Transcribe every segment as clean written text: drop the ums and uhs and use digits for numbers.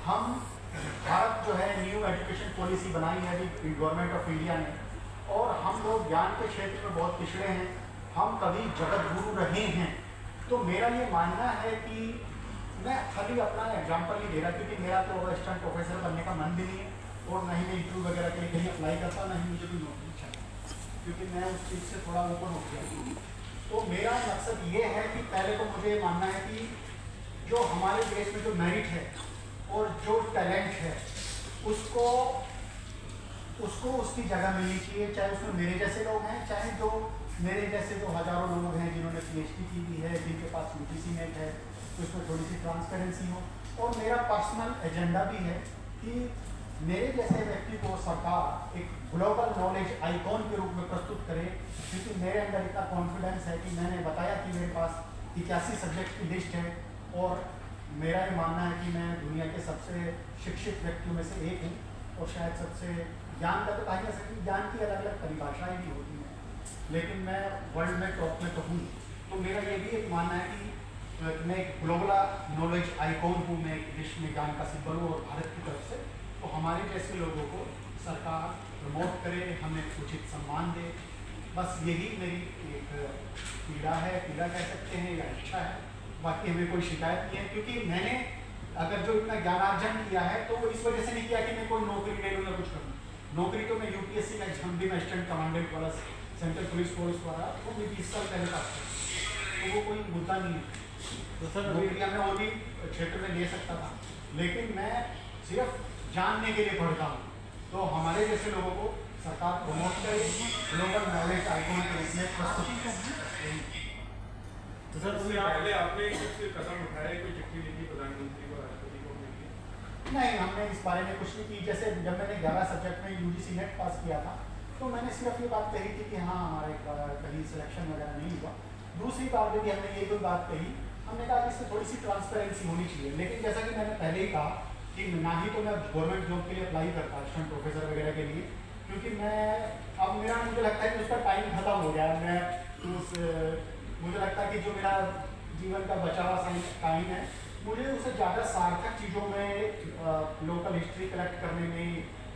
हम भारत जो है न्यू एजुकेशन पॉलिसी बनाई है अभी गवर्नमेंट ऑफ इंडिया ने, और हम लोग ज्ञान के क्षेत्र में बहुत पिछड़े हैं। हम कभी जगत गुरु रहे हैं। तो मेरा ये मानना है कि मैं खाली अपना एग्जाम्पल नहीं दे रहा, क्योंकि मेरा तो असिस्टेंट प्रोफेसर बनने का मन भी नहीं है, और ना ही मैं इंटरव्यू वगैरह के लिए कहीं अप्लाई करता, ना ही मुझे कोई नौकरी चाहिए, क्योंकि मैं उस चीज़ से थोड़ा ऊपर हो गया। तो मेरा मकसद ये है कि पहले तो मुझे ये मानना है कि जो हमारे देश में जो मेरिट है और जो टैलेंट है उसको उसकी जगह मिलनी चाहिए, चाहे उसमें मेरे जैसे लोग हैं, चाहे जो मेरे जैसे जो हज़ारों लोग हैं जिन्होंने PhD की हुई है, जिनके पास UGC नेट है, तो इसमें थोड़ी सी ट्रांसपेरेंसी हो। और मेरा पर्सनल एजेंडा भी है कि मेरे जैसे व्यक्ति को सरकार एक ग्लोबल नॉलेज आइकॉन के रूप में प्रस्तुत करे, क्योंकि मेरे अंदर इतना कॉन्फिडेंस है कि मैंने बताया कि मेरे पास 81 सब्जेक्ट की लिस्ट है, और मेरा ये मानना है कि मैं दुनिया के सबसे शिक्षित व्यक्तियों में से एक हूँ, और शायद सबसे ज्ञान का तो कहा जा सकती, ज्ञान की अलग अलग परिभाषाएँ भी होती हैं, लेकिन मैं वर्ल्ड में टॉप में तो हूँ। तो मेरा ये भी एक मानना है कि मैं एक ग्लोबल नॉलेज आइकॉन हूँ, मैं एक विश्व में ज्ञान का सिंबल हूँ, और भारत की तरफ से तो हमारे जैसे लोगों को सरकार प्रमोट करे, हमें उचित सम्मान दे। बस यही मेरी एक पीड़ा है, पीड़ा कह सकते हैं, या इच्छा है। बाकी हमें कोई शिकायत नहीं है, क्योंकि मैंने अगर जो इतना ज्ञानार्जन किया है तो वो इस वजह से नहीं किया कि मैं कोई नौकरी ले लूँ या कुछ करूँ। नौकरी तो मैं UPSC में एग्जाम भी, मैं असिस्टेंट कमांडेंट वाला सेंट्रल पुलिस फोर्स द्वारा वो भी 20 साल पहले का, तो वो कोई मुद्दा नहीं है। तो सर नौकरियाँ मैं और भी क्षेत्र में ले सकता था, लेकिन मैं सिर्फ जानने के लिए पढ़ता हूँ। तो हमारे जैसे लोगों को सरकार प्रमोट करे, ग्लोबल नॉलेज आइकॉन के रूप में प्रस्तुत करे। तो सर उससे पहले आपने कुछ कदम उठाए, कोई चिट्ठी लिखी प्रधानमंत्री को, राष्ट्रपति को मिली? नहीं, हमने इस बारे में कुछ नहीं की। जैसे जब मैंने 11 सब्जेक्ट में UGC नेट पास किया था, तो मैंने सिर्फ ये बात कही थी कि हाँ हमारे कहीं सिलेक्शन वगैरह नहीं हुआ। दूसरी बार में भी हमने ये कोई बात कही, हमने कहा कि इसमें थोड़ी सी ट्रांसपेरेंसी होनी चाहिए। लेकिन जैसा कि मैंने पहले ही कहा कि ना ही तो मैं गवर्नमेंट जॉब के लिए अप्लाई करता, असिस्टेंट प्रोफेसर वगैरह के लिए, क्योंकि मैं अब मुझे लगता है कि उसका टाइम खत्म हो गया है। मुझे लगता है कि जो मेरा जीवन का बचा हुआ टाइम है, मुझे उसे ज़्यादा सार्थक चीज़ों में लोकल हिस्ट्री कलेक्ट करने में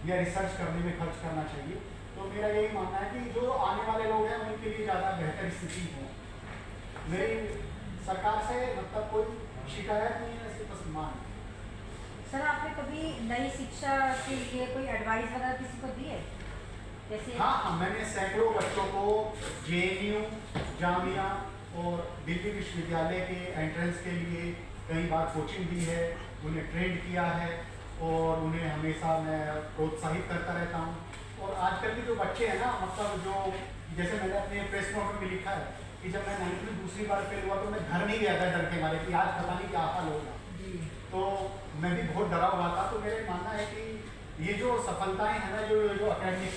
या रिसर्च करने में खर्च करना चाहिए। तो मेरा यही मानना है कि जो आने वाले लोग हैं उनके लिए ज़्यादा बेहतर स्थिति हो। मेरी सरकार से मतलब कोई शिकायत नहीं है, इसके बस मांग। सर आपने कभी नई शिक्षा के लिए कोई एडवाइस वगैरह किसी को दी है? जैसे हाँ, मैंने सैकड़ों बच्चों को JNU, जामिया और दिल्ली विश्वविद्यालय के एंट्रेंस के लिए कई बार कोचिंग दी है, उन्हें ट्रेंड किया है, और उन्हें हमेशा मैं प्रोत्साहित करता रहता हूँ। और आजकल के जो बच्चे हैं ना, मतलब जो जैसे मैंने अपने प्रेस नोट में भी लिखा है कि जब मैं 9th में दूसरी बार फेल हुआ तो मैं घर नहीं गया था डर के मारे कि आज पता नहीं क्या हाल होगा। तो मैं भी बहुत डरा हुआ था। तो मेरा मानना है कि ये जो सफलताएं हैं ना, जो अकेडमिक,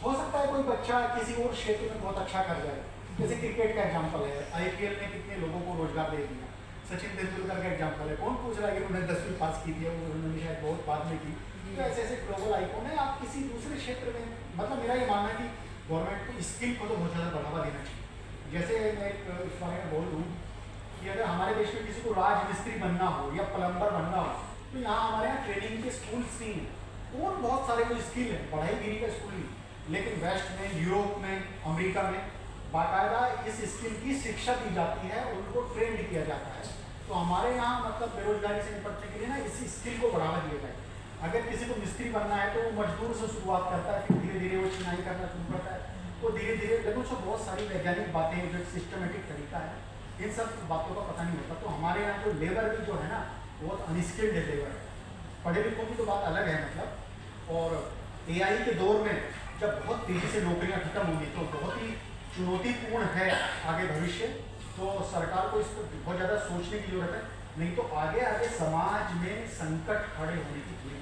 हो सकता है कोई बच्चा किसी और क्षेत्र में बहुत अच्छा कर जाए। जैसे क्रिकेट का एग्जाम्पल है, IPL ने कितने लोगों को रोजगार दे दिया। सचिन तेंदुलकर का एग्जाम्पल है, कौन पूछ रहा है कि उन्होंने 10वीं पास की थी, उन्होंने शायद बहुत बाद में की। तो ऐसे ऐसे ग्लोबल आइकॉन है। आप किसी दूसरे क्षेत्र में, मतलब मेरा ये मानना है कि गवर्नमेंट को स्किल को तो बहुत ज़्यादा बढ़ावा देना चाहिए। जैसे मैं इस बारे में बोल दूँ कि अगर हमारे देश में किसी को राजमिस्त्री बनना हो या प्लम्बर बनना हो, तो यहाँ हमारे यहाँ ट्रेनिंग के स्कूल्स नहीं हैं, और बहुत सारे जो स्किल है, पढ़ाई गिरी का स्कूल नहीं। लेकिन वेस्ट में, यूरोप में, अमेरिका में बाकायदा इस स्किल की शिक्षा दी जाती है, उनको ट्रेंड किया जाता है। तो हमारे यहाँ मतलब बेरोजगारी से निपटने के लिए ना इस स्किल को बढ़ावा दिया जाए। अगर किसी को मिस्त्री बनना है तो वो मजदूर से शुरुआत करता है, फिर धीरे धीरे वो चिनाई करना शुरू करता है, वो धीरे धीरे, लेकिन उसको बहुत सारी वैज्ञानिक बातें, जो सिस्टमेटिक तरीका है, इन सब बातों का पता नहीं होता। तो हमारे यहाँ जो लेबर भी जो है ना, बहुत अनस्किल्ड लेबर है। पढ़े लिखों की तो बात अलग है मतलब। और AI के दौर में जब बहुत तेज़ी से नौकरियां खत्म होंगी तो बहुत ही चुनौतीपूर्ण है आगे भविष्य। तो सरकार को इस पर बहुत ज़्यादा सोचने की जरूरत है, नहीं तो आगे आगे समाज में संकट खड़े होने की पूरी